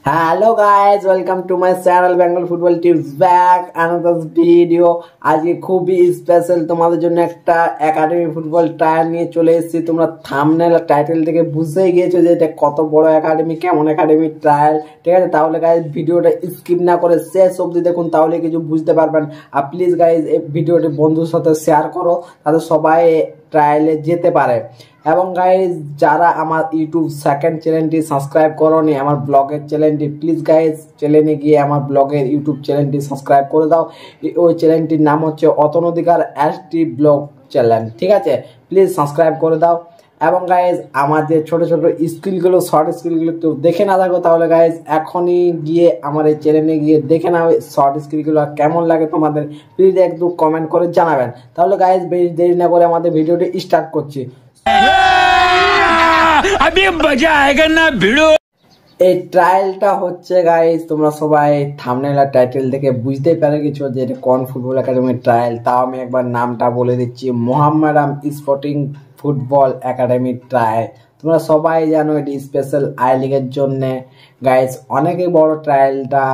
Hello guys, welcome to my channel Bengal football tips back another video. আজকে খুবই special তোমাদের জন্য একটা একাডেমি ফুটবল ট্রায়াল নিয়ে চলে এসেছি। তোমরা থাম্বনেল আর টাইটেল থেকে বুঝেই গিয়েছো যে এটা কত বড় একাডেমি, কেমন একাডেমি ট্রায়াল। ঠিক আছে, তাহলে গাইস ভিডিওটা স্কিপ না করে শেষ অবধি দেখুন, তাহলে কিছু বুঝতে পারবেন। আর প্লিজ গাইস এই ভিডিওটি বন্ধুর সাথে শেয়ার করো, তাতে সবাই ট্রায়ালে যেতে পারে। এবং গাইজ যারা আমার ইউটিউব সেকেন্ড চ্যানেলটি সাবস্ক্রাইব করোনি, আমার ব্লগের চ্যানেলটি, প্লিজ গাইজ চ্যানেলে গিয়ে আমার ব্লগের ইউটিউব চ্যানেলটি সাবস্ক্রাইব করে দাও। ওই চ্যানেলটির নাম হচ্ছে অতন অধিকার SD ব্লগ চ্যানেল। ঠিক আছে, প্লিজ সাবস্ক্রাইব করে দাও। এবং গাইজ আমার যে ছোটো ছোটো স্কিলগুলো, শর্ট স্কিলগুলো কেউ দেখে না থাকো, তাহলে গাইজ এখনই গিয়ে আমার এই চ্যানেলে গিয়ে দেখে নাও শর্ট স্কিলগুলো কেমন লাগে তোমাদের। প্লিজ একটু কমেন্ট করে জানাবেন। তাহলে গাইজ বেশি দেরি না করে আমাদের ভিডিওটি স্টার্ট করছি। अभी मजा आएगा ना भिड़ो। এই ট্রায়ালটা হচ্ছে গাইস, তোমরা সবাই থাম্বনেল আর টাইটেল থেকে বুঝতেই পেরে গেছো যে এটা কোন ফুটবল একাডেমির ট্রায়াল। তাও আমি একবার নামটা বলে দিচ্ছি, মোহাম্মডান স্পোর্টিং ফুটবল একাডেমির ট্রায়াল। তোমরা সবাই জানো এটি স্পেশাল আই লিগের জন্য গাইস, অনেকই বড় ট্রায়ালটা।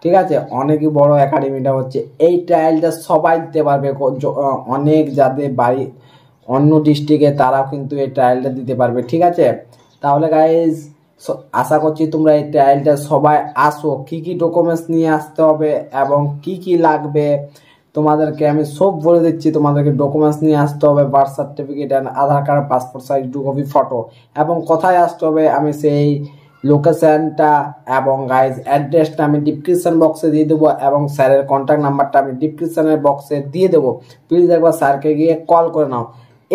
ঠিক আছে, অনেকই বড় একাডেমিটা হচ্ছে। এই ট্রায়ালটা সবাই দিতে পারবে, অনেক যাদের বাড়ি অন্য ডিস্ট্রিক্টে তারাও কিন্তু এই ট্রায়ালটা দিতে পারবে। ঠিক আছে, তাহলে গাইজ আশা করছি তোমরা এই ট্রায়ালটা সবাই আসো। কি কি ডকুমেন্টস নিয়ে আসতে হবে এবং কি কি লাগবে তোমাদেরকে আমি সব বলে দিচ্ছি। তোমাদেরকে ডকুমেন্টস নিয়ে আসতে হবে, birth certificate, Aadhaar card, passport size 2 copy photo. এবং কোথায় আসতে হবে আমি সেই লোকেশনটা এবং গাইজ অ্যাড্রেসটা আমি ডিসক্রিপশন বক্সে দিয়ে দেবো, এবং স্যারের কন্ট্যাক্ট নাম্বারটা আমি ডিসক্রিপশনের বক্সে দিয়ে দেবো। প্লিজ একবার স্যারকে গিয়ে কল করে নাও।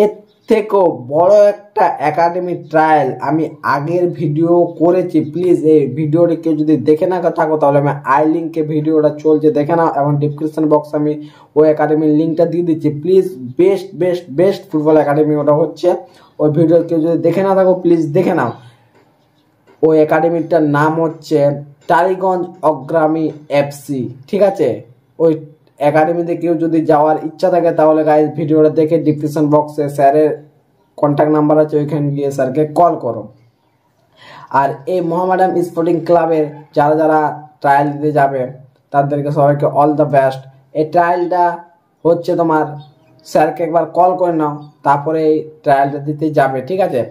এর থেকেও বড় একটা একাডেমি ট্রায়াল আমি আগের ভিডিও করেছি। প্লিজ এই ভিডিওটি কেউ যদি দেখে না থাকো, তাহলে আমি আই লিঙ্কে ভিডিওটা চলছে দেখে নাও, এবং ডিসক্রিপশন বক্সে আমি ওই একাডেমির লিঙ্কটা দিয়ে দিচ্ছি। Please best best best football academy ওটা হচ্ছে। ওই ভিডিও কেউ যদি দেখে না থাকো, প্লিজ দেখে নাও। ওই একাডেমিটার নাম হচ্ছে টালিগঞ্জ অগ্রামী FC। ঠিক আছে, ওই একাডেমিতে কেউ যদি যাওয়ার ইচ্ছা থাকে, তাহলে গাইজ ভিডিওটা দেখে ডিসক্রিপশন বক্সে স্যারের কন্ট্যাক্ট নাম্বার আছে, ওইখানে গিয়ে স্যারকে কল করো। আর এই মোহাম্মডান স্পোর্টিং ক্লাবের যারা যারা ট্রায়াল দিতে যাবে, তাদেরকে সবাইকে অল দ্য বেস্ট। এই ট্রায়ালটা হচ্ছে তোমার, স্যারকে একবার কল করে নাও, তারপরে এই ট্রায়ালটা দিতে যাবে। ঠিক আছে,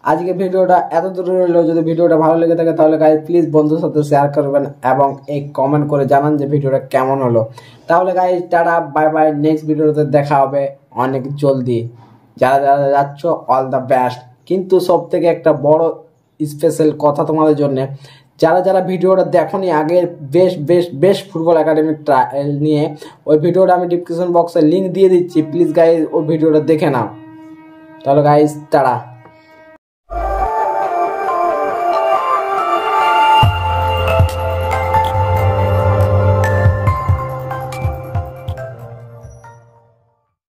আজকে ভিডিওটা এত দূর রইলো। যদি ভিডিওটা ভালো লেগে থাকে, তাহলে গাইজ প্লিজ বন্ধুর সাথে শেয়ার করবেন এবং এই কমেন্ট করে জানান যে ভিডিওটা কেমন হলো। তাহলে guys tata, bye bye. Next ভিডিওতে দেখা হবে অনেক জলদি। যারা যারা যাচ্ছ অল দ্য বেস্ট। কিন্তু সব থেকে একটা বড় স্পেশাল কথা তোমাদের জন্য, যারা যারা ভিডিওটা দেখোনি আগের বেস্ট ফুটবল একাডেমির ট্রায়াল নিয়ে, ওই ভিডিওটা আমি ডিসক্রিপশন বক্সে লিঙ্ক দিয়ে দিচ্ছি। প্লিজ গাইজ ওই ভিডিওটা দেখে নাও। তাহলে গাইজ টাটা।